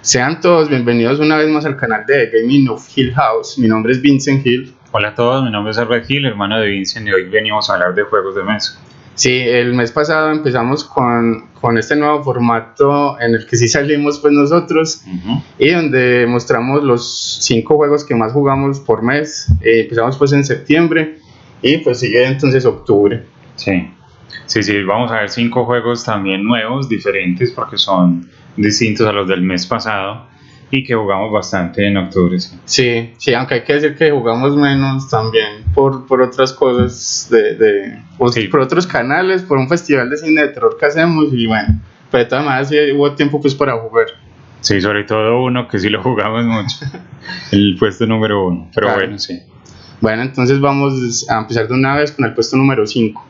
Sean todos bienvenidos una vez más al canal de Gaming of Hill House. Mi nombre es Vincent Hill. Hola a todos, mi nombre es Albert Hill, hermano de Vincent, y hoy venimos a hablar de juegos de mesa. Sí, el mes pasado empezamos con este nuevo formato en el que sí salimos pues nosotros y donde mostramos los 5 juegos que más jugamos por mes. Empezamos pues en septiembre y pues sigue entonces octubre. Sí, vamos a ver 5 juegos también nuevos, diferentes, porque son distintos a los del mes pasado y que jugamos bastante en octubre. Sí, aunque hay que decir que jugamos menos también por otras cosas, por otros canales, por un festival de cine de terror que hacemos y bueno, pero de todas maneras sí hubo tiempo pues para jugar. Sí, sobre todo uno que sí lo jugamos mucho, el puesto número 1, pero claro. Bueno, sí. Bueno, entonces vamos a empezar de una vez con el puesto número 5.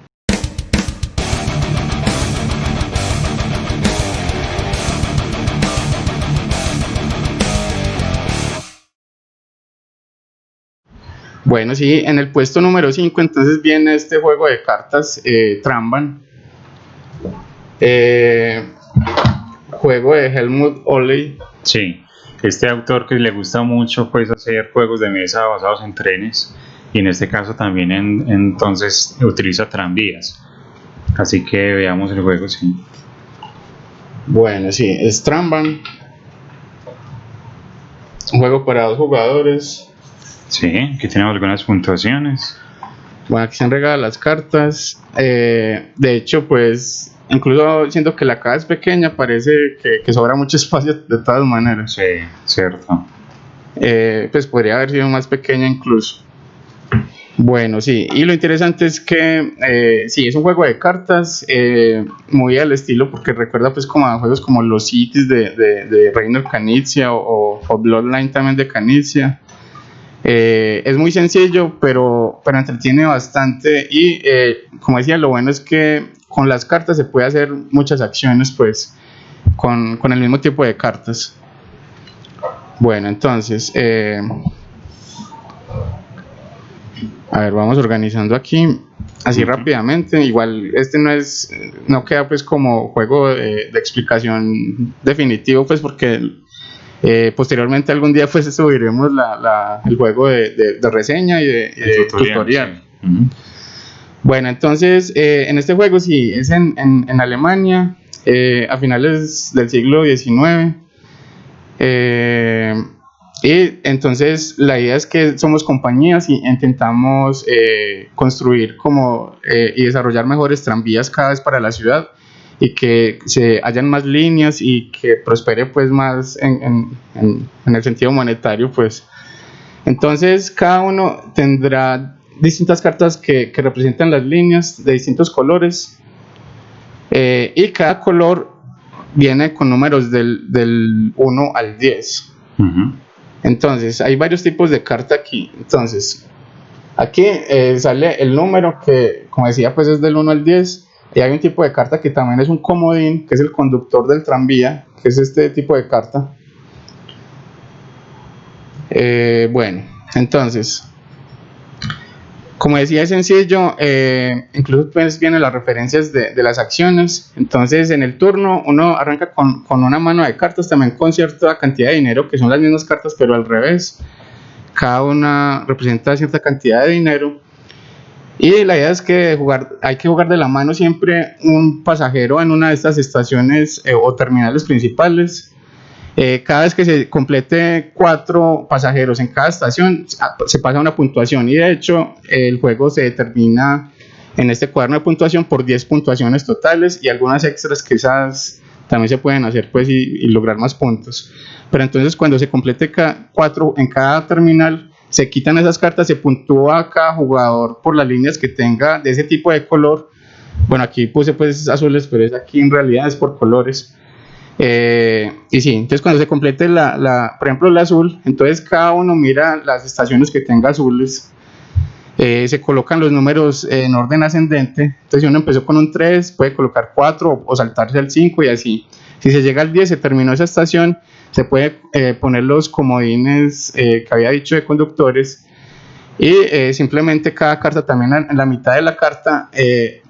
Bueno, sí, en el puesto número 5 entonces viene este juego de cartas, Tramban, juego de Helmut Olley. Sí, este autor que le gusta mucho pues hacer juegos de mesa basados en trenes, y en este caso también entonces utiliza tranvías, así que veamos el juego. Sí. Bueno, sí, es Tramban, un juego para 2 jugadores. Sí, aquí tenemos algunas puntuaciones. Bueno, aquí se han regalado las cartas. De hecho, pues, incluso siento que la caja es pequeña, parece que sobra mucho espacio de todas maneras. Sí, cierto. Pues podría haber sido más pequeña incluso. Bueno, sí, y lo interesante es que sí, es un juego de cartas muy al estilo, porque recuerda pues como a juegos como los Cities de Reiner Knizia o Bloodline también de Knizia. Es muy sencillo, pero entretiene bastante y como decía, lo bueno es que con las cartas se puede hacer muchas acciones pues con el mismo tipo de cartas. Bueno, entonces a ver, vamos organizando aquí así rápidamente. Igual este no queda pues como juego de explicación definitivo pues porque posteriormente algún día pues subiremos el juego de reseña y de tutorial. Sí. Bueno, entonces en este juego sí es en Alemania a finales del siglo XIX, y entonces la idea es que somos compañías y intentamos construir y desarrollar mejores tranvías cada vez para la ciudad, y que se hayan más líneas y que prospere pues más en el sentido monetario pues. Entonces cada uno tendrá distintas cartas que representan las líneas de distintos colores, y cada color viene con números del 1 al 10. Entonces hay varios tipos de carta aquí. Entonces aquí sale el número que, como decía, pues es del 1 al 10. Y hay un tipo de carta que también es un comodín, que es el conductor del tranvía, que es este tipo de carta. Bueno, entonces, como decía, es sencillo. Incluso pues vienen las referencias de las acciones. Entonces en el turno uno arranca con una mano de cartas, también con cierta cantidad de dinero, que son las mismas cartas pero al revés. Cada una representa cierta cantidad de dinero. Y la idea es que hay que jugar de la mano siempre un pasajero en una de estas estaciones o terminales principales. Cada vez que se complete 4 pasajeros en cada estación, se pasa una puntuación, y de hecho el juego se determina en este cuaderno de puntuación por 10 puntuaciones totales y algunas extras que esas también se pueden hacer pues y lograr más puntos. Pero entonces cuando se complete 4 en cada terminal, se quitan esas cartas, se puntúa a cada jugador por las líneas que tenga de ese tipo de color. Bueno, aquí puse pues azules, pero aquí en realidad es por colores. Y sí, entonces cuando se complete por ejemplo el azul, entonces cada uno mira las estaciones que tenga azules. Se colocan los números en orden ascendente. Entonces si uno empezó con un 3, puede colocar 4 o saltarse al 5 y así. Si se llega al 10, se terminó esa estación, se puede poner los comodines que había dicho de conductores, y simplemente cada carta también en la mitad de la carta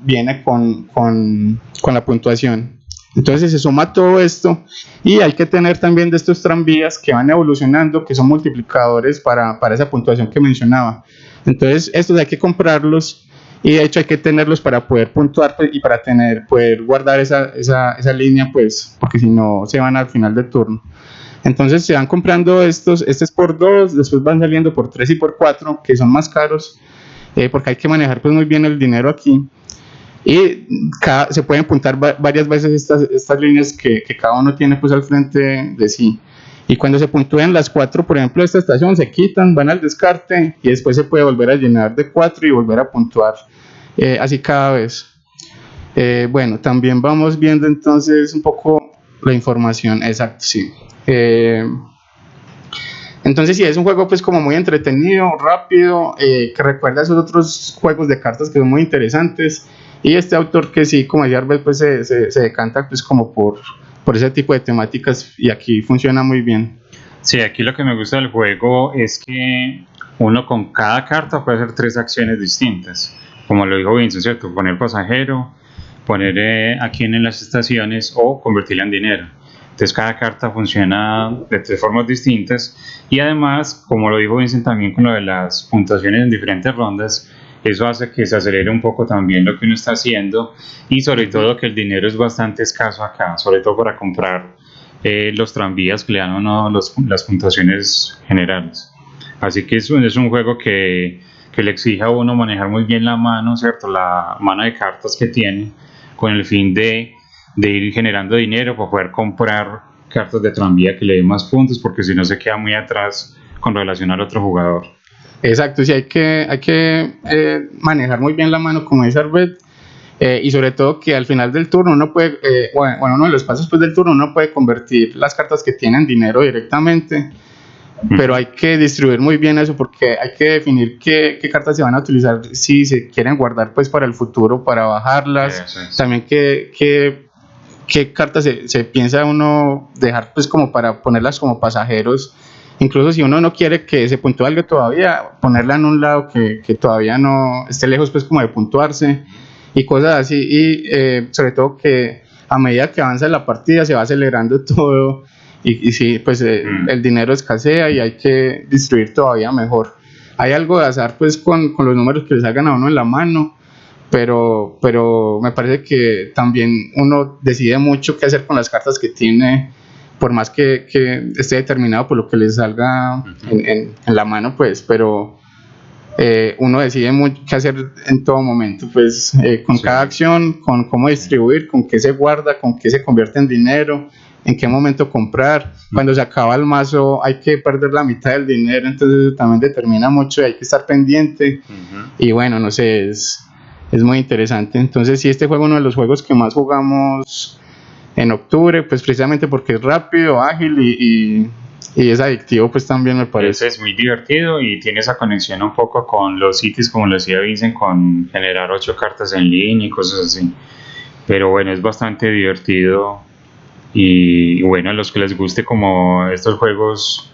viene con la puntuación. Entonces se suma todo esto y hay que tener también de estos tranvías que van evolucionando, que son multiplicadores para esa puntuación que mencionaba. Entonces estos hay que comprarlos y de hecho hay que tenerlos para poder puntuar pues, y para poder guardar esa línea, pues, porque si no se van al final del turno. Entonces se van comprando estos, este es por 2, después van saliendo por 3 y por 4, que son más caros, porque hay que manejar pues muy bien el dinero aquí. Y se pueden puntar varias veces estas líneas que cada uno tiene pues al frente de sí. Y cuando se puntúen las 4, por ejemplo, de esta estación, se quitan, van al descarte y después se puede volver a llenar de 4 y volver a puntuar, así cada vez. Bueno, también vamos viendo entonces un poco la información, exacto, sí. Entonces sí, es un juego pues como muy entretenido, rápido, que recuerda a esos otros juegos de cartas que son muy interesantes, y este autor que sí, como decía Arbel, pues se decanta pues como por ese tipo de temáticas, y aquí funciona muy bien. Sí, aquí lo que me gusta del juego es que uno con cada carta puede hacer 3 acciones distintas, como lo dijo Vincent, ¿cierto? Poner pasajero, poner a quien en las estaciones o convertirla en dinero. Entonces cada carta funciona de 3 formas distintas y además, como lo dijo Vincent también con lo de las puntuaciones en diferentes rondas, eso hace que se acelere un poco también lo que uno está haciendo y sobre todo que el dinero es bastante escaso acá, sobre todo para comprar los tranvías que le dan a uno las puntuaciones generales. Así que es un juego que le exige a uno manejar muy bien la mano, ¿cierto? La mano de cartas que tiene con el fin de ir generando dinero para poder comprar cartas de tranvía que le den más puntos, porque si no se queda muy atrás con relación al otro jugador. Exacto, sí, hay que manejar muy bien la mano, como dice Arbet, y sobre todo que al final del turno uno puede, bueno, uno de los pasos pues, del turno uno puede convertir las cartas que tienen dinero directamente, pero hay que distribuir muy bien eso porque hay que definir qué cartas se van a utilizar si se quieren guardar pues para el futuro, para bajarlas, también qué cartas se piensa uno dejar pues como para ponerlas como pasajeros, incluso si uno no quiere que se puntúe algo todavía, ponerla en un lado que todavía no esté lejos pues como de puntuarse y cosas así, y sobre todo que a medida que avanza la partida se va acelerando todo y sí, pues el dinero escasea y hay que distribuir todavía mejor. Hay algo de azar pues con los números que le salgan a uno en la mano, pero me parece que también uno decide mucho qué hacer con las cartas que tiene, por más que esté determinado por lo que le salga en la mano, pues, pero uno decide mucho qué hacer en todo momento, pues, con cada acción, con cómo distribuir, con qué se guarda, con qué se convierte en dinero, en qué momento comprar. Cuando se acaba el mazo hay que perder la mitad del dinero, entonces eso también determina mucho y hay que estar pendiente. Y bueno, no sé, es muy interesante. Entonces sí, este juego es uno de los juegos que más jugamos en octubre, pues precisamente porque es rápido, ágil y es adictivo, pues también me parece. Es muy divertido y tiene esa conexión un poco con los sitios, como lo decía Vincent, con generar 8 cartas en línea y cosas así. Pero bueno, es bastante divertido y bueno, a los que les guste como estos juegos,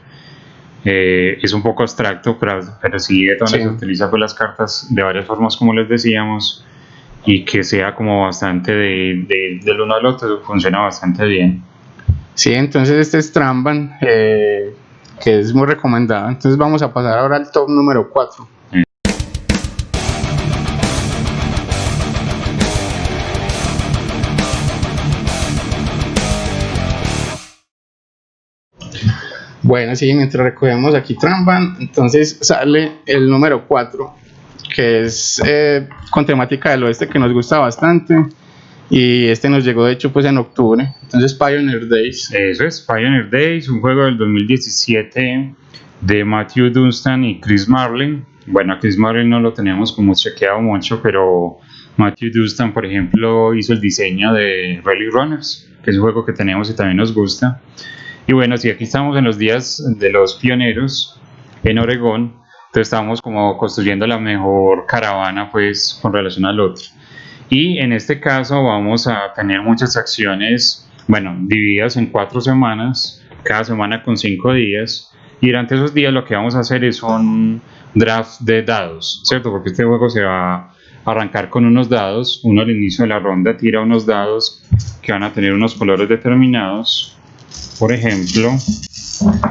es un poco abstracto, pero sí de todas se utiliza pues las cartas de varias formas, como les decíamos, y que sea como bastante del uno al otro, funciona bastante bien. Sí, entonces este es Tramban, que es muy recomendado. Entonces vamos a pasar ahora al top número 4. Bueno, sí, mientras recogemos aquí Tramban, entonces sale el número 4, que es con temática del oeste, que nos gusta bastante. Y este nos llegó de hecho pues en octubre. Entonces Pioneer Days. Eso es, Pioneer Days, un juego del 2017 de Matthew Dunstan y Chris Marlin. Bueno, a Chris Marlin no lo teníamos como chequeado mucho, pero Matthew Dunstan, por ejemplo, hizo el diseño de Rally Runners, que es un juego que tenemos y también nos gusta. Y bueno, sí, aquí estamos en los días de los pioneros en Oregón, entonces estamos como construyendo la mejor caravana pues con relación al otro. Y en este caso vamos a tener muchas acciones, bueno, divididas en 4 semanas, cada semana con 5 días. Y durante esos días lo que vamos a hacer es un draft de dados, ¿cierto? Porque este juego se va arrancar con unos dados. Uno al inicio de la ronda tira unos dados que van a tener unos colores determinados. Por ejemplo,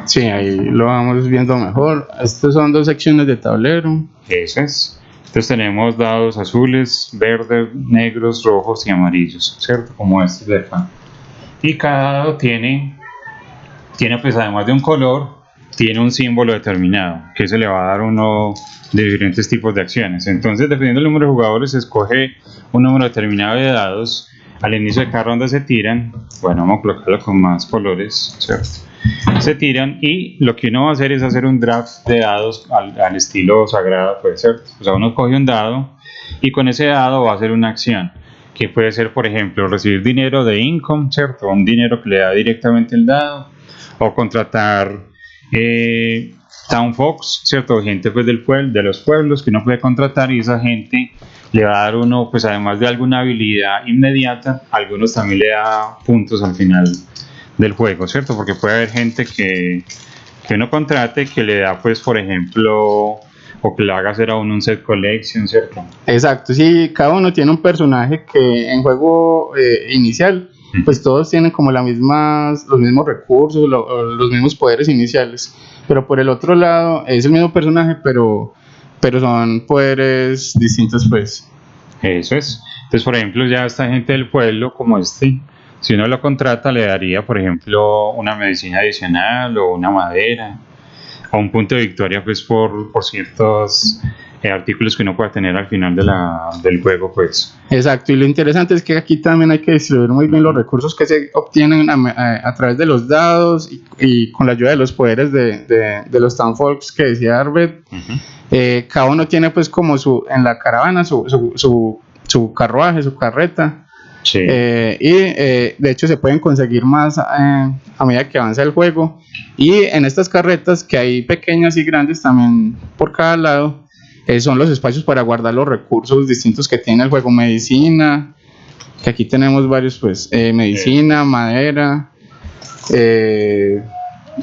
sí, ahí lo vamos viendo mejor. Estas son 2 secciones de tablero. eso es. Entonces tenemos dados azules, verdes, negros, rojos y amarillos, ¿cierto? Como este de acá. Y cada dado tiene pues además de un color, tiene un símbolo determinado, que se le va a dar uno de diferentes tipos de acciones. Entonces, dependiendo del número de jugadores, se escoge un número determinado de dados. Al inicio de cada ronda se tiran, bueno, vamos a colocarlo con más colores, ¿cierto? Se tiran y lo que uno va a hacer es hacer un draft de dados al estilo sagrado, puede ser. O sea, uno coge un dado y con ese dado va a hacer una acción, que puede ser, por ejemplo, recibir dinero de income, ¿cierto? Un dinero que le da directamente el dado, o contratar town folks, ¿cierto? Gente pues de los pueblos que uno puede contratar, y esa gente le va a dar uno, pues además de alguna habilidad inmediata, algunos también le da puntos al final del juego, ¿cierto? Porque puede haber gente que uno contrate que le da, pues, por ejemplo, o que le haga hacer a uno un set collection, ¿cierto? Exacto, sí, cada uno tiene un personaje que en juego inicial, pues todos tienen como los mismos recursos, los mismos poderes iniciales, pero por el otro lado es el mismo personaje, pero son poderes distintos, pues. Eso es. Entonces, por ejemplo, ya esta gente del pueblo, como este, si uno lo contrata, le daría, por ejemplo, una medicina adicional o una madera, o un punto de victoria, pues, por ciertos artículos que uno pueda tener al final del juego, pues. Exacto, y lo interesante es que aquí también hay que distribuir muy bien los recursos que se obtienen a través de los dados y con la ayuda de los poderes de los townfolks que decía Arbet. Cada uno tiene pues como en la caravana su carruaje, su carreta. Sí. Y de hecho se pueden conseguir más a medida que avanza el juego, y en estas carretas, que hay pequeñas y grandes también por cada lado, son los espacios para guardar los recursos distintos que tiene el juego. Medicina, que aquí tenemos varios, pues, medicina, madera,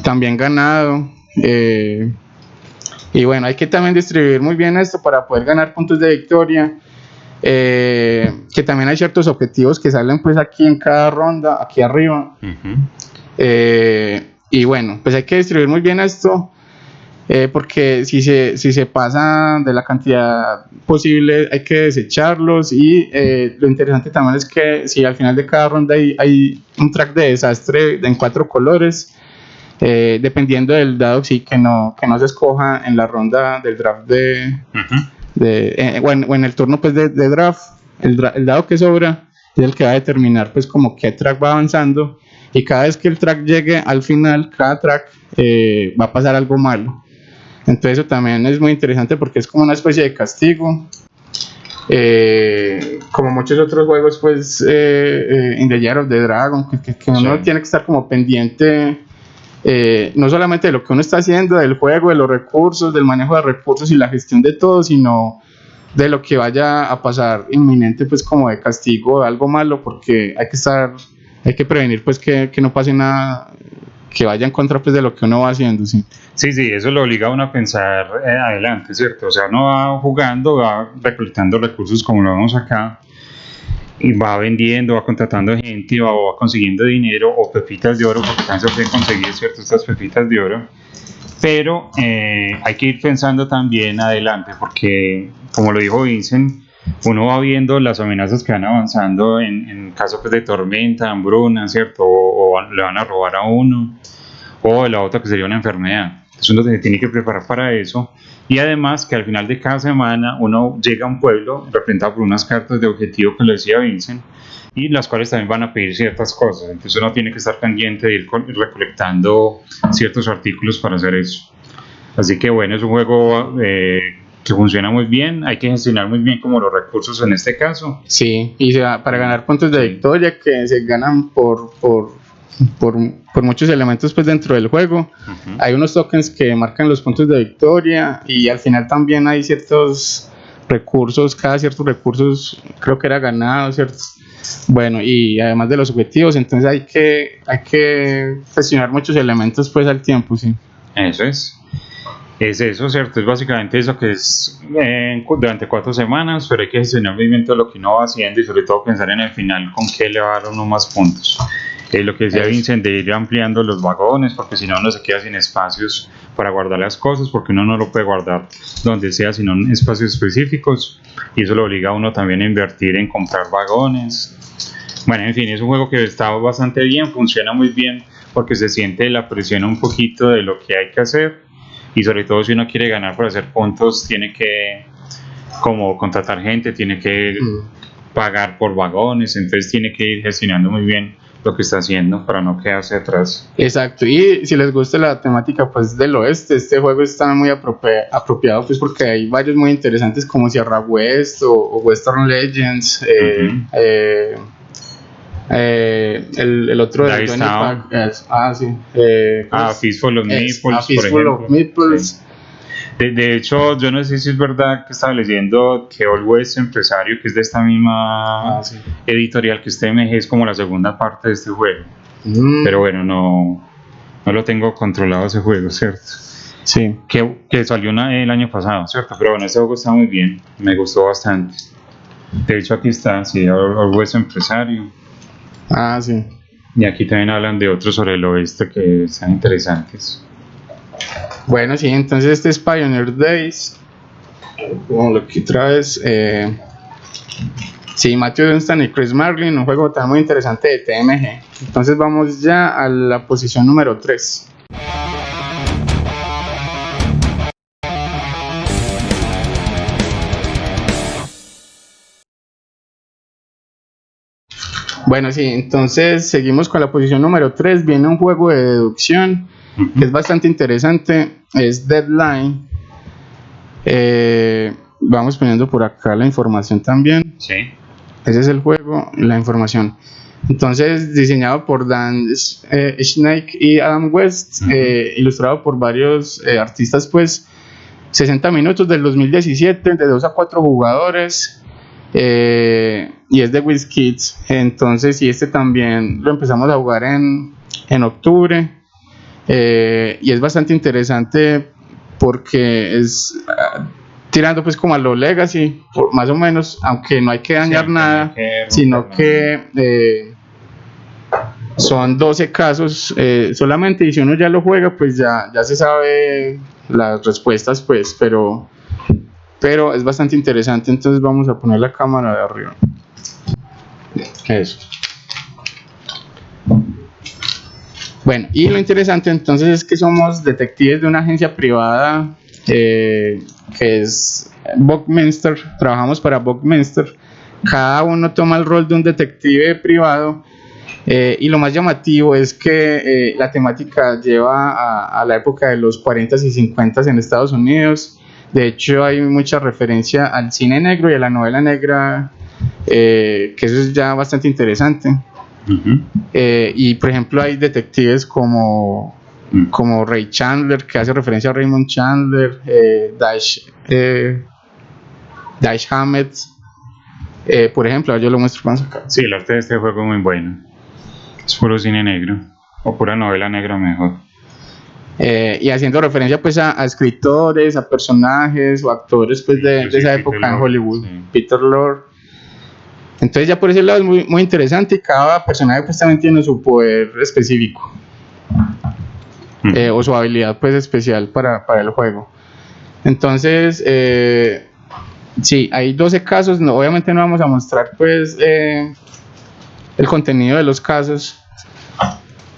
también ganado, y bueno, hay que también distribuir muy bien esto para poder ganar puntos de victoria. Que también hay ciertos objetivos que salen pues aquí en cada ronda, aquí arriba. Y bueno, pues hay que distribuir muy bien esto, porque si se pasa de la cantidad posible hay que desecharlos, y lo interesante también es que si al final de cada ronda hay un track de desastre en 4 colores, dependiendo del dado, sí, que no se escoja en la ronda del draft o en el turno pues de draft, el dado que sobra es el que va a determinar pues como qué track va avanzando, y cada vez que el track llegue al final, cada track va a pasar algo malo. Entonces eso también es muy interesante porque es como una especie de castigo, como muchos otros juegos pues in the Year of the Dragon, que uno tiene que estar como pendiente, no solamente de lo que uno está haciendo, del juego, de los recursos, del manejo de recursos y la gestión de todo, sino de lo que vaya a pasar inminente, pues como de castigo, de algo malo, porque hay que prevenir pues que no pase nada que vaya en contra pues de lo que uno va haciendo, sí. Sí, eso lo obliga a uno a pensar adelante, ¿cierto? O sea, uno va jugando, va recolectando recursos como lo vemos acá, y va vendiendo, va contratando gente, va consiguiendo dinero o pepitas de oro, porque también se pueden conseguir, ¿cierto? Estas pepitas de oro. Pero hay que ir pensando también adelante, porque como lo dijo Vincent, uno va viendo las amenazas que van avanzando en caso pues, de tormenta, hambruna, ¿cierto? O le van a robar a uno, o la otra que sería una enfermedad. Entonces uno se tiene que preparar para eso, y además que al final de cada semana uno llega a un pueblo representado por unas cartas de objetivo que le decía Vincent, y las cuales también van a pedir ciertas cosas. Entonces uno tiene que estar pendiente de ir recolectando ciertos artículos para hacer eso. Así que bueno, es un juego que funciona muy bien, hay que gestionar muy bien como los recursos en este caso. Sí, y para ganar puntos de victoria, que se ganan por muchos elementos pues dentro del juego. Hay unos tokens que marcan los puntos de victoria, y al final también hay ciertos recursos, cada ciertos recursos creo que era ganado, ¿cierto? Bueno, y además de los objetivos, entonces hay que gestionar muchos elementos pues al tiempo, sí. Eso es. Es eso, ¿cierto? Es básicamente eso que es durante 4 semanas, pero hay que gestionar muy bien todo lo que uno va haciendo y sobre todo pensar en el final con qué le va a dar uno más puntos. Lo que decía Vincent, de ir ampliando los vagones, porque si no uno se queda sin espacios para guardar las cosas, porque uno no lo puede guardar donde sea, sino en espacios específicos, y eso lo obliga a uno también a invertir en comprar vagones. Bueno, en fin, es un juego que está bastante bien, funciona muy bien, porque se siente la presión un poquito de lo que hay que hacer. Y sobre todo si uno quiere ganar para hacer puntos, tiene que como contratar gente, tiene que pagar por vagones, entonces tiene que ir gestionando muy bien lo que está haciendo para no quedarse atrás. Exacto, y si les gusta la temática pues del oeste, este juego está muy apropiado pues porque hay varios muy interesantes como Sierra West o Western Legends, el otro de Dice Johnny Town. Pack, sí. Fistful of Meeples, por Fistful ejemplo. of Meeples. De hecho, yo no sé si es verdad que estaba leyendo que Old West Empresario, que es de esta misma editorial que es TMG, es como la segunda parte de este juego. Pero bueno, no lo tengo controlado ese juego, ¿cierto? Sí. Que salió el año pasado, ¿cierto? Pero bueno, este juego está muy bien, me gustó bastante. De hecho, aquí está, sí, Old West Empresario. Sí. Y aquí también hablan de otros sobre el oeste que están interesantes. Bueno, sí, entonces este es Pioneer Days. Como lo que traes. Sí, Matthew Dunstan y Chris Marlin, un juego tan muy interesante de TMG. Entonces vamos ya a la posición número 3. Bueno, sí, entonces seguimos con la posición número 3. Viene un juego de deducción que es bastante interesante. Es Deadline. Vamos poniendo por acá la información también. Sí. Ese es el juego, la información. Entonces, diseñado por Dan Snake y Adam West, ilustrado por varios artistas, pues 60 minutos del 2017, de 2 a 4 jugadores. Y es de WizKids. Entonces, y este también lo empezamos a jugar en octubre. Y es bastante interesante porque es tirando pues como a lo Legacy, más o menos, aunque no hay que dañar nada, sino que son 12 casos solamente, y si uno ya lo juega pues ya se sabe las respuestas pues, pero es bastante interesante. Entonces vamos a poner la cámara de arriba. Eso. Bueno, y lo interesante entonces es que somos detectives de una agencia privada que es Buckminster. Trabajamos para Buckminster. Cada uno toma el rol de un detective privado, y lo más llamativo es que la temática lleva a la época de los 40s y 50s en Estados Unidos. De hecho, hay mucha referencia al cine negro y a la novela negra, que eso es ya bastante interesante. Y por ejemplo, hay detectives como Ray Chandler, que hace referencia a Raymond Chandler, Dash Hammett, por ejemplo. Yo lo muestro más acá. Sí, el arte de este juego es muy bueno. Es puro cine negro, o pura novela negra mejor. Y haciendo referencia pues a escritores, a personajes o actores pues de esa época en Hollywood. Sí. Peter Lorre. Entonces ya por ese lado es muy, muy interesante, y cada personaje pues también tiene su poder específico, o su habilidad pues especial para el juego. Entonces sí, hay 12 casos. Obviamente no vamos a mostrar pues el contenido de los casos,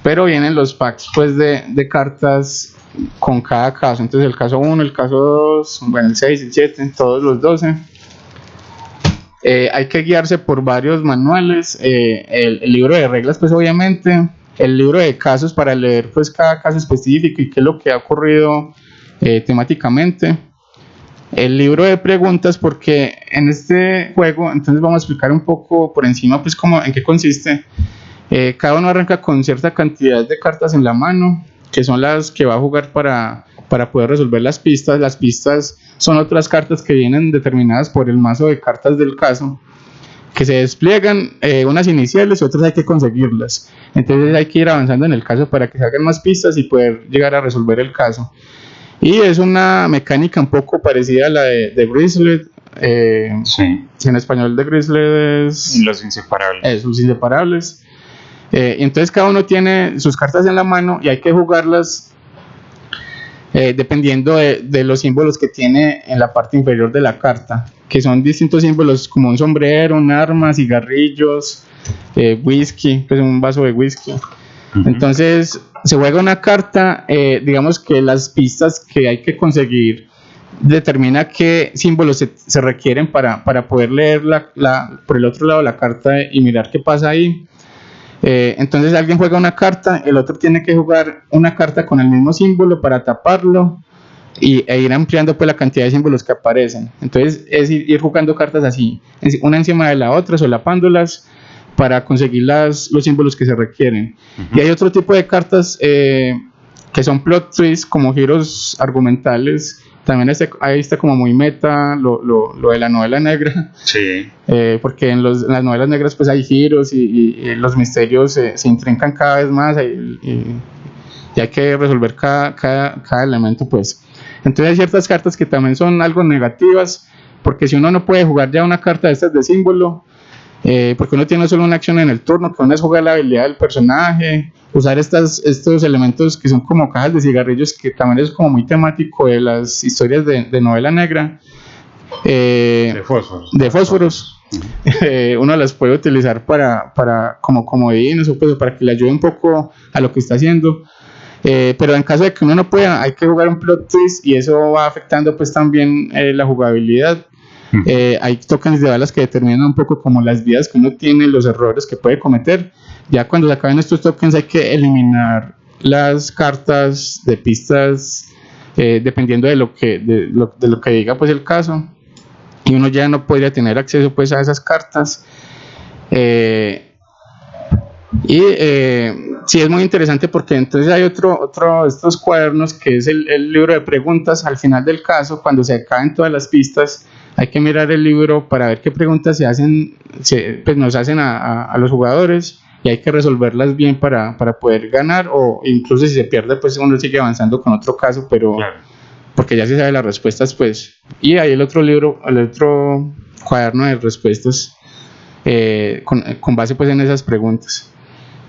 pero vienen los packs pues de cartas con cada caso. Entonces el caso 1, el caso 2, bueno, el 6, el 7, todos los 12. Hay que guiarse por varios manuales, el libro de reglas pues obviamente, el libro de casos para leer pues cada caso específico y qué es lo que ha ocurrido temáticamente, el libro de preguntas, porque en este juego entonces vamos a explicar un poco por encima pues cómo, en qué consiste. Cada uno arranca con cierta cantidad de cartas en la mano, que son las que va a jugar para poder resolver las pistas. Las pistas son otras cartas que vienen determinadas por el mazo de cartas del caso, que se despliegan, unas iniciales y otras hay que conseguirlas. Entonces hay que ir avanzando en el caso para que salgan más pistas y poder llegar a resolver el caso. Y es una mecánica un poco parecida a la de Grizzly. Sí, En español de Grizzly es los inseparables. Los inseparables. Entonces cada uno tiene sus cartas en la mano y hay que jugarlas dependiendo de los símbolos que tiene en la parte inferior de la carta, que son distintos símbolos como un sombrero, un arma, cigarrillos, whisky, pues un vaso de whisky. Entonces se juega una carta, digamos que las pistas que hay que conseguir determina qué símbolos se requieren para poder leer por el otro lado de la carta y mirar qué pasa ahí. Entonces alguien juega una carta, el otro tiene que jugar una carta con el mismo símbolo para taparlo e ir ampliando pues la cantidad de símbolos que aparecen. Entonces es ir jugando cartas así, una encima de la otra, solapándolas para conseguir los símbolos que se requieren. Y hay otro tipo de cartas que son plot twists, como giros argumentales. También ahí está como muy meta lo de la novela negra. Sí. Porque en las novelas negras pues hay giros y los misterios se intrincan cada vez más y hay que resolver cada elemento pues. Entonces hay ciertas cartas que también son algo negativas, porque si uno no puede jugar ya una carta de estas de símbolo, porque uno tiene solo una acción en el turno, que uno es jugar la habilidad del personaje, usar estos elementos que son como cajas de cigarrillos, que también es como muy temático de las historias de novela negra, de fósforos. Uno las puede utilizar para como comodines o pues para que le ayude un poco a lo que está haciendo. Pero en caso de que uno no pueda, hay que jugar un plot twist y eso va afectando pues también la jugabilidad. Hay tokens de balas que determinan un poco como las vidas que uno tiene, los errores que puede cometer. Ya cuando se acaben estos tokens hay que eliminar las cartas de pistas dependiendo de lo que diga pues el caso, y uno ya no podría tener acceso pues a esas cartas. Sí, es muy interesante porque entonces hay otro de estos cuadernos que es el libro de preguntas. Al final del caso, cuando se acaben todas las pistas, hay que mirar el libro para ver qué preguntas pues nos hacen a los jugadores, y hay que resolverlas bien para poder ganar, o incluso si se pierde pues uno sigue avanzando con otro caso, pero claro, porque ya se sabe las respuestas pues. Y hay el otro cuaderno de respuestas con base pues en esas preguntas.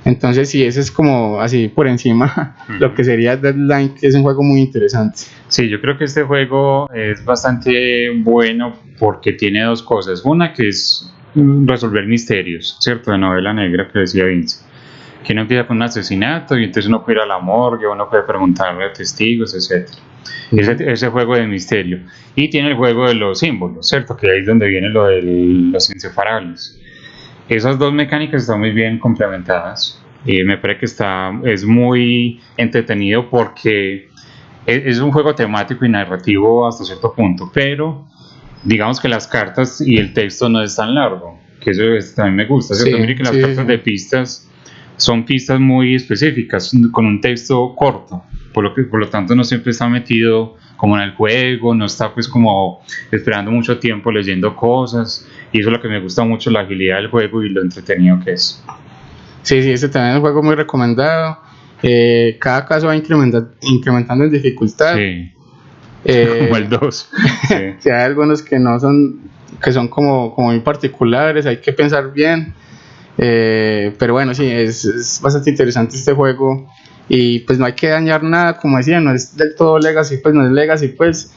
Entonces sí, ese es como así por encima lo que sería Deadline, que es un juego muy interesante. Sí, yo creo que este juego es bastante bueno porque tiene dos cosas. Una que es resolver misterios, ¿cierto? De novela negra que decía Vince. Que uno empieza con un asesinato y entonces uno puede ir a la morgue, uno puede preguntarle a testigos, etc. Ese juego de misterio. Y tiene el juego de los símbolos, ¿cierto? Que ahí es donde viene lo de los inseparables. Esas dos mecánicas están muy bien complementadas y me parece que es muy entretenido porque es un juego temático y narrativo hasta cierto punto, pero digamos que las cartas y el texto no es tan largo, que eso también me gusta, ¿cierto? Mire que las cartas de pistas son pistas muy específicas con un texto corto, por lo tanto no siempre está metido como en el juego, no está pues como esperando mucho tiempo leyendo cosas, y eso es lo que me gusta mucho, la agilidad del juego y lo entretenido que es. Sí, este también es un juego muy recomendado. Cada caso va incrementando en dificultad. Sí. Como el 2. Sí. Sí, hay algunos que son como muy particulares, hay que pensar bien. Pero bueno, sí, es bastante interesante este juego. Y pues no hay que dañar nada, como decía, no es del todo Legacy, pues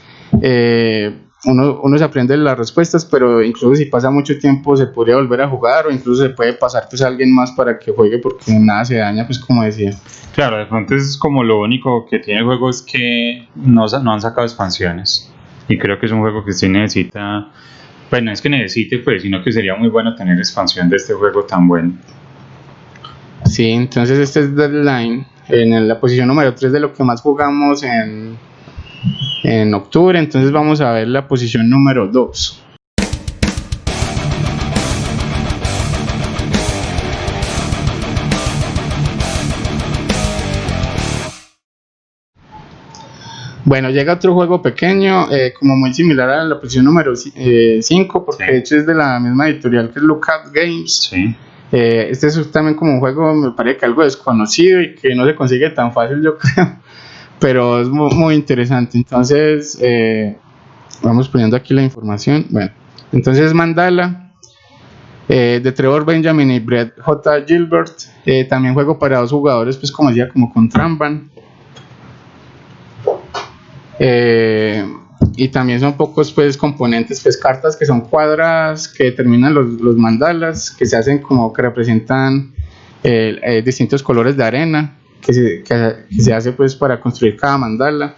uno se aprende las respuestas, pero incluso si pasa mucho tiempo se podría volver a jugar, o incluso se puede pasar pues a alguien más para que juegue, porque nada se daña, pues como decía. Claro, de pronto es como lo único que tiene el juego es que no han sacado expansiones, y creo que es un juego que sí necesita, pues no es que necesite pues, sino que sería muy bueno tener expansión de este juego tan bueno. Sí, entonces este es Deadline, en la posición número 3 de lo que más jugamos en octubre. Entonces vamos a ver la posición número 2. Bueno, llega otro juego pequeño, como muy similar a la posición número 5, porque sí, de hecho es de la misma editorial que Lookout Games. Sí. Este es también como un juego, me parece que algo desconocido y que no se consigue tan fácil, yo creo, pero es muy interesante. Entonces, vamos poniendo aquí la información. Bueno, entonces Mandala, de Trevor Benjamin y Brett J. Gilbert, también juego para 2 jugadores, pues como decía, como con Tramban. Y también son pocos pues componentes, pues cartas que son cuadradas, que determinan los mandalas, que se hacen como que representan distintos colores de arena, que se hace pues para construir cada mandala.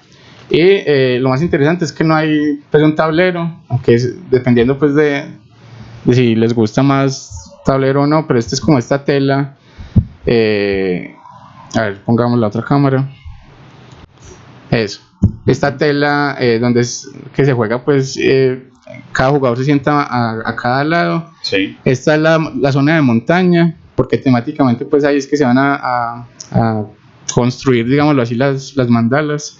Y lo más interesante es que no hay pues un tablero, aunque dependiendo pues de si les gusta más tablero o no, pero este es como esta tela. A ver, pongamos la otra cámara. Eso, esta tela que se juega pues cada jugador se sienta a cada lado. Sí. Esta es la zona de montaña, porque temáticamente pues ahí es que se van a construir, digámoslo así, las mandalas.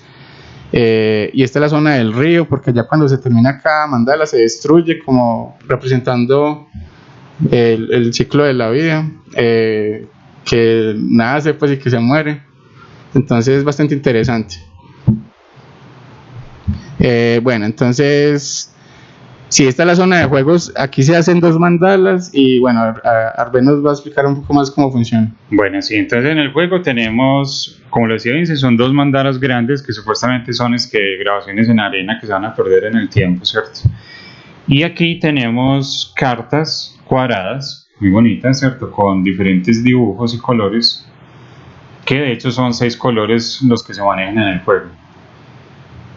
Y esta es la zona del río, porque ya cuando se termina cada mandala se destruye, como representando el ciclo de la vida, que nace pues y que se muere. Entonces es bastante interesante. Bueno, entonces, si esta es la zona de juegos, aquí se hacen 2 mandalas y bueno, Arben nos va a explicar un poco más cómo funciona. Bueno, sí, entonces en el juego tenemos, como lo decía Vince, son 2 mandalas grandes que supuestamente son grabaciones en arena que se van a perder en el tiempo, ¿cierto? Y aquí tenemos cartas cuadradas, muy bonitas, ¿cierto? Con diferentes dibujos y colores, que de hecho son 6 colores los que se manejan en el juego.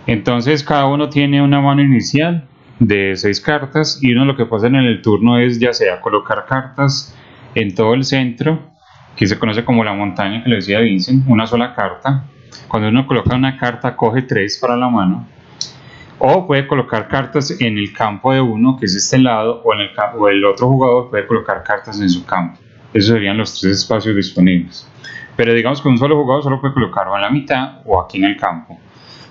Entonces cada uno tiene una mano inicial de 6 cartas y uno lo que pasa en el turno es ya sea colocar cartas en todo el centro, que se conoce como la montaña que le decía Vincent, una sola carta. Cuando uno coloca una carta coge 3 para la mano, o puede colocar cartas en el campo de uno, que es este lado, o el otro jugador puede colocar cartas en su campo. Esos serían los 3 espacios disponibles, pero digamos que un solo jugador solo puede colocarlo en la mitad o aquí en el campo.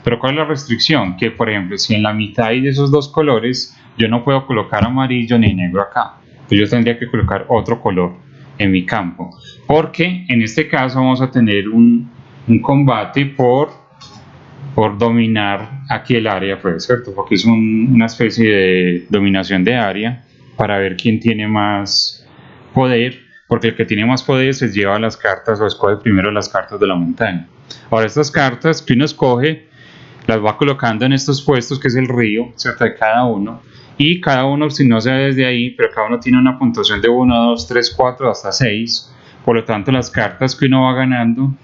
Pero ¿cuál es la restricción? Que por ejemplo, si en la mitad hay de esos 2 colores, yo no puedo colocar amarillo ni negro acá. Entonces yo tendría que colocar otro color en mi campo. Porque en este caso vamos a tener un combate por dominar aquí el área, pues, ¿cierto? Porque es una especie de dominación de área para ver quién tiene más poder. Porque el que tiene más poder se lleva las cartas o escoge primero las cartas de la montaña. Ahora estas cartas que uno escoge las va colocando en estos puestos que es el río, ¿cierto? De cada uno, y cada uno, si no se ve desde ahí, pero cada uno tiene una puntuación de 1, 2, 3, 4 hasta 6, por lo tanto las cartas que uno va ganando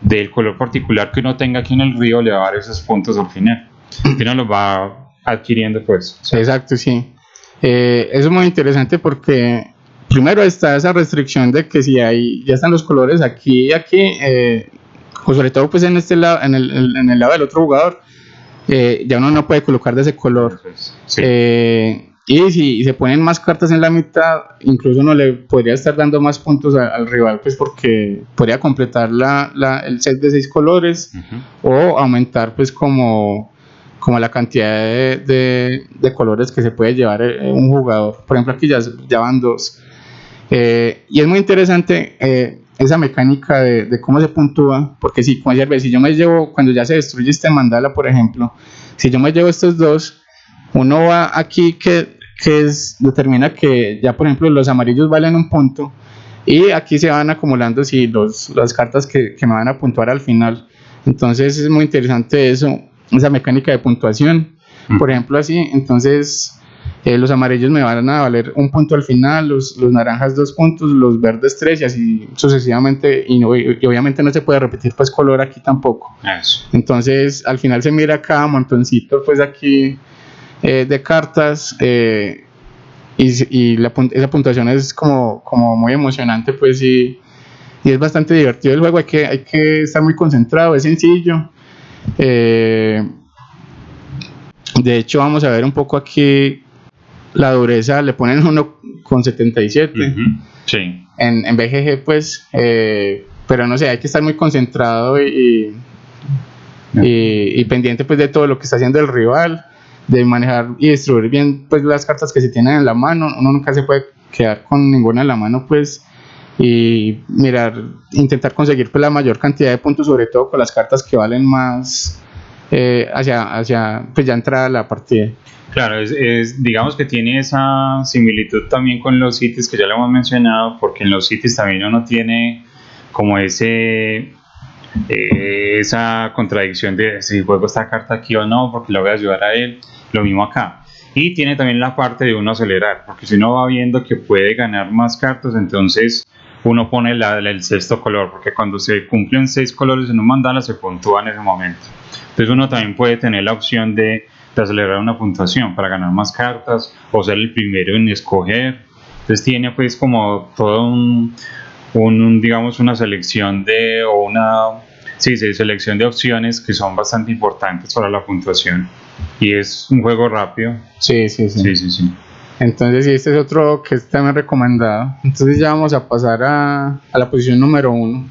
del color particular que uno tenga aquí en el río le va a dar esos puntos al final, que uno los va adquiriendo pues. Exacto, sí. Eso es muy interesante porque primero está esa restricción de que si ya están los colores aquí y aquí, o sobre todo pues en este lado, en el lado del otro jugador, ya uno no puede colocar de ese color. Sí. Y si se ponen más cartas en la mitad, incluso uno le podría estar dando más puntos al rival, pues porque podría completar el set de 6 colores, o aumentar pues como la cantidad de colores que se puede llevar un jugador. Por ejemplo, aquí ya van 2. Y es muy interesante esa mecánica de cómo se puntúa, porque si, como decía, si yo me llevo, cuando ya se destruye este mandala, por ejemplo, si yo me llevo estos 2, uno va aquí que determina que ya, por ejemplo, los amarillos valen 1 punto, y aquí se van acumulando las cartas que me van a puntuar al final. Entonces es muy interesante esa mecánica de puntuación. Por ejemplo, así, entonces los amarillos me van a valer 1 punto al final, los naranjas 2 puntos, los verdes 3 y así sucesivamente, y obviamente no se puede repetir pues color aquí tampoco. Eso. Entonces al final se mira cada montoncito pues aquí de cartas, y esa puntuación es como muy emocionante pues, y es bastante divertido el juego. Hay que estar muy concentrado, es sencillo. De hecho vamos a ver un poco aquí la dureza, le ponen 1,77 Sí. en BGG pues, pero no sé, hay que estar muy concentrado y pendiente pues de todo lo que está haciendo el rival, de manejar y distribuir bien pues las cartas que se tienen en la mano. Uno nunca se puede quedar con ninguna en la mano pues, y mirar, intentar conseguir pues la mayor cantidad de puntos, sobre todo con las cartas que valen más hacia pues ya entrada la partida. Claro, digamos que tiene esa similitud también con los cities que ya lo hemos mencionado, porque en los cities también uno tiene como esa contradicción de si juego esta carta aquí o no, porque le voy a ayudar a él. Lo mismo acá. Y tiene también la parte de uno acelerar, porque si uno va viendo que puede ganar más cartas, entonces uno pone el sexto color, porque cuando se cumplen 6 colores en un mandala se puntúa en ese momento. Entonces uno también puede tener la opción de acelerar una puntuación para ganar más cartas o ser el primero en escoger. Entonces tiene pues como todo digamos una selección selección de opciones que son bastante importantes para la puntuación, y es un juego rápido. Sí. Entonces sí, este es otro que es también recomendado. Entonces ya vamos a pasar a la posición número 1.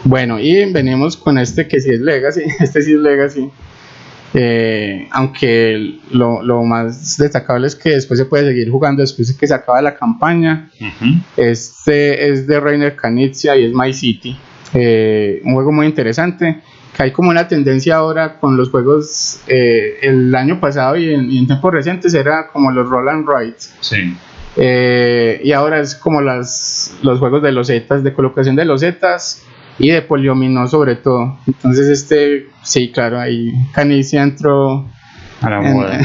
Bueno, y venimos con este que sí es Legacy. Este sí es Legacy. Aunque lo más destacable es que después se puede seguir jugando después de que se acaba la campaña. Este es de Reiner Knizia y es My City, un juego muy interesante, que hay como una tendencia ahora con los juegos, el año pasado y en tiempos recientes era como los roll and write. Sí. Y ahora es como los juegos de losetas, de colocación de losetas y de poliomino sobre todo. Entonces sí, claro, ahí Knizia entró a la moda.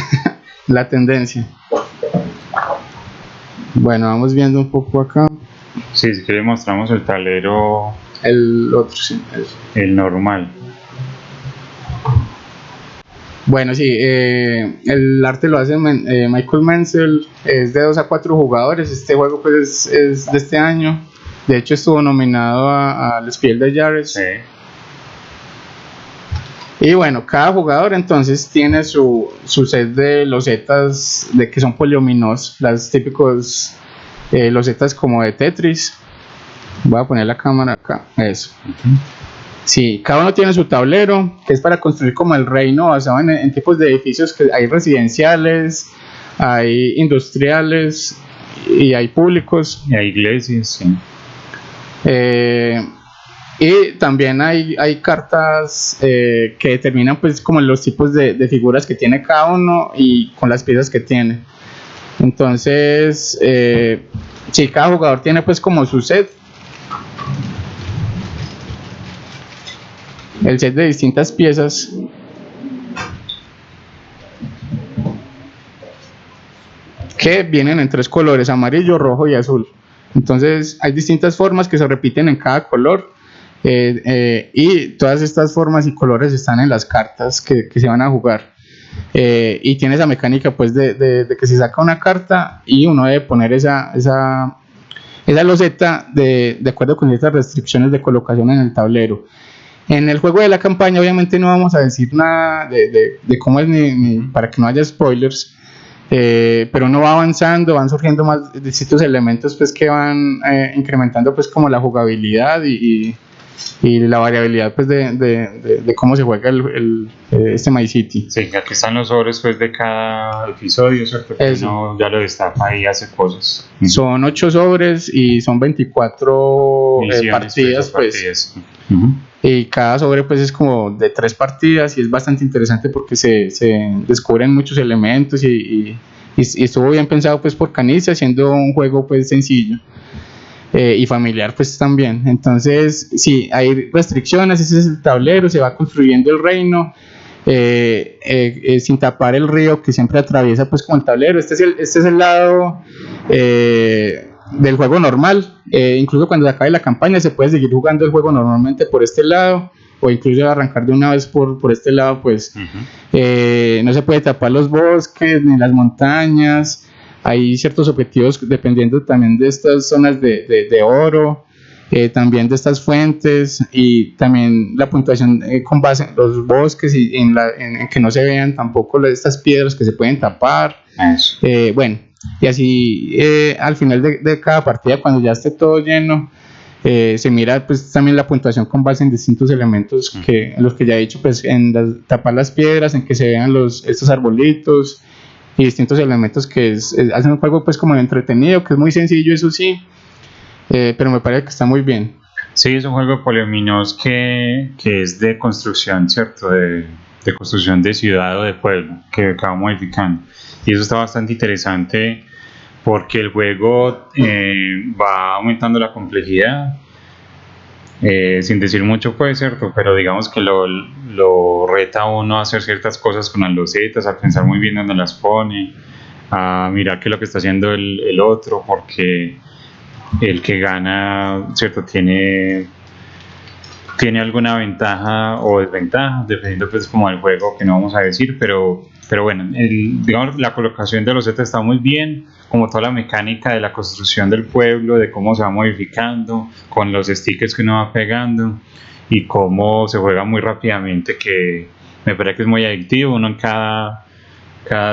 La tendencia. Bueno, vamos viendo un poco acá. Sí, si quieres mostramos el tablero. El otro, sí. El normal. Bueno, sí, el arte lo hace Michael Menzel, es de 2 a 4 jugadores. Este juego pues es de este año. De hecho estuvo nominado al Spiel des Jahres. Sí. Y bueno, cada jugador entonces tiene su set de losetas de que son poliominos, las típicos losetas como de Tetris. Voy a poner la cámara acá, eso. Sí, cada uno tiene su tablero, que es para construir como el reino basado en tipos de edificios, que hay residenciales, hay industriales y hay públicos. Y hay iglesias, sí. Y también hay cartas que determinan pues como los tipos de figuras que tiene cada uno y con las piezas que tiene. Entonces, sí, cada jugador tiene pues como su set. El set de distintas piezas. Que vienen en 3 colores, amarillo, rojo y azul. Entonces hay distintas formas que se repiten en cada color, y todas estas formas y colores están en las cartas que se van a jugar, y tiene esa mecánica pues de que se saca una carta y uno debe poner esa loseta de acuerdo con estas restricciones de colocación en el tablero. En el juego de la campaña obviamente no vamos a decir nada de cómo es ni para que no haya spoilers. Pero uno va avanzando, van surgiendo más distintos elementos pues que van incrementando pues como la jugabilidad y la variabilidad pues de cómo se juega este My City. Sí, aquí están los sobres pues de cada episodio, ¿cierto? Uno ya lo destapa y hace cosas. Son 8 sobres y son 24 partidas pues. Y cada sobre pues es como de 3 partidas y es bastante interesante porque se descubren muchos elementos y estuvo bien pensado pues por Knizia, siendo un juego pues sencillo y familiar pues también. Entonces sí, hay restricciones, ese es el tablero, se va construyendo el reino sin tapar el río que siempre atraviesa pues como el tablero. Este es el lado del juego normal. Incluso cuando se acabe la campaña se puede seguir jugando el juego normalmente por este lado, o incluso arrancar de una vez por este lado pues. No se puede tapar los bosques ni las montañas. Hay ciertos objetivos dependiendo también de estas zonas de oro, también de estas fuentes, y también la puntuación con base en los bosques y en que no se vean tampoco estas piedras que se pueden tapar. Bueno, y así al final de cada partida, cuando ya esté todo lleno, Se mira pues también la puntuación con base en distintos elementos que los que ya he dicho, pues en tapar las piedras, en que se vean estos arbolitos y distintos elementos que hacen un juego pues como entretenido, que es muy sencillo, eso sí, pero me parece que está muy bien. Sí, es un juego de Poliominos que es de construcción, ¿cierto? De construcción de ciudad o de pueblo, que va modificando. Y eso está bastante interesante porque el juego va aumentando la complejidad, sin decir mucho pues, ¿cierto? Pero digamos que lo reta a uno a hacer ciertas cosas con las losetas, a pensar muy bien dónde las pone, a mirar qué es lo que está haciendo el otro, porque el que gana, ¿cierto? Tiene alguna ventaja o desventaja, dependiendo pues como del juego, que no vamos a decir, pero bueno, digamos, la colocación de los losetas está muy bien, como toda la mecánica de la construcción del pueblo, de cómo se va modificando, con los stickers que uno va pegando, y cómo se juega muy rápidamente, que me parece que es muy adictivo, uno en cada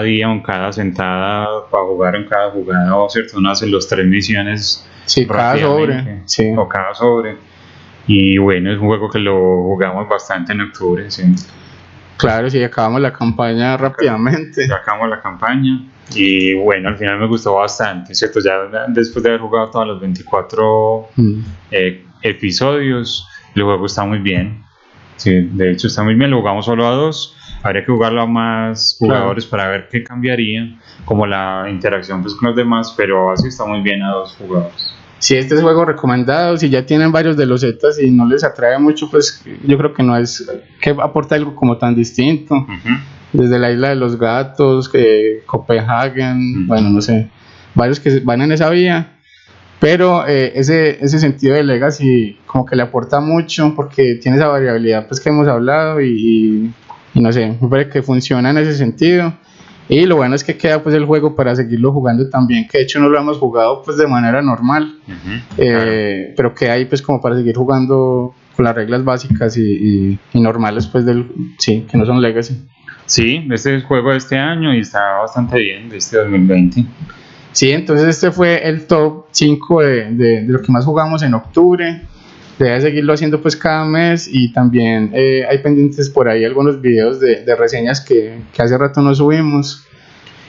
día o en cada sentada para jugar, en cada jugada, o cierto, uno hace los 3 misiones Sí, cada sobre, sí. o cada sobre, y bueno, es un juego que lo jugamos bastante en octubre, sí. Claro, sí, acabamos la campaña rápidamente. Ya acabamos la campaña y bueno, al final me gustó bastante, ¿cierto? Ya después de haber jugado todos los 24 episodios, el juego está muy bien. Sí, de hecho está muy bien, lo jugamos solo a 2. Habría que jugarlo a más jugadores, claro, para ver qué cambiaría, como la interacción pues con los demás, pero así está muy bien a 2 jugadores. Si este es juego recomendado, si ya tienen varios de los Zetas y no les atrae mucho, pues yo creo que no es que aporta algo como tan distinto. Desde la Isla de los Gatos, Copenhagen, bueno, no sé, varios que van en esa vía, pero ese sentido de Legacy como que le aporta mucho porque tiene esa variabilidad pues que hemos hablado y no sé, me parece que funciona en ese sentido. Y lo bueno es que queda pues el juego para seguirlo jugando también, que de hecho no lo hemos jugado pues de manera normal, claro, pero queda ahí pues como para seguir jugando con las reglas básicas y normales pues sí, que no son Legacy. Sí, este es el juego de este año y está bastante bien, de este 2020. Sí, entonces este fue el top 5 de lo que más jugamos en octubre. Debe seguirlo haciendo pues cada mes, y también hay pendientes por ahí algunos videos de reseñas que hace rato no subimos.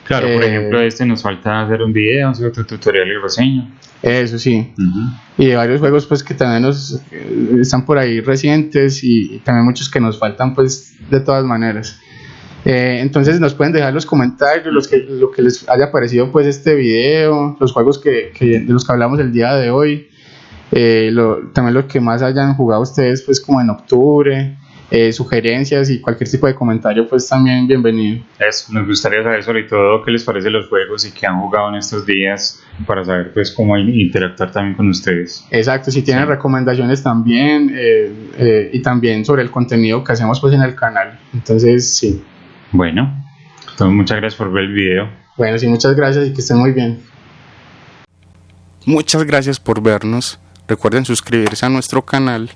Claro, por ejemplo nos falta hacer un video, otro tutorial y reseña. Eso sí, y de varios juegos pues que también están por ahí recientes, y también muchos que nos faltan pues de todas maneras. Entonces nos pueden dejar los comentarios lo que les haya parecido pues este video, los juegos de los que hablamos el día de hoy. También lo que más hayan jugado ustedes pues como en octubre, sugerencias y cualquier tipo de comentario pues también bienvenido. Eso, nos gustaría saber sobre todo qué les parecen los juegos y qué han jugado en estos días, para saber pues cómo interactuar también con ustedes. Exacto, si tienen recomendaciones también, y también sobre el contenido que hacemos pues en el canal, entonces sí. Bueno, entonces muchas gracias por ver el video. Bueno, sí, muchas gracias y que estén muy bien. Muchas gracias por vernos. Recuerden suscribirse a nuestro canal,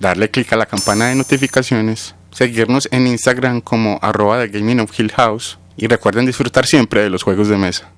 darle clic a la campana de notificaciones, seguirnos en Instagram como @TheGamingOfHillHouse, y recuerden disfrutar siempre de los juegos de mesa.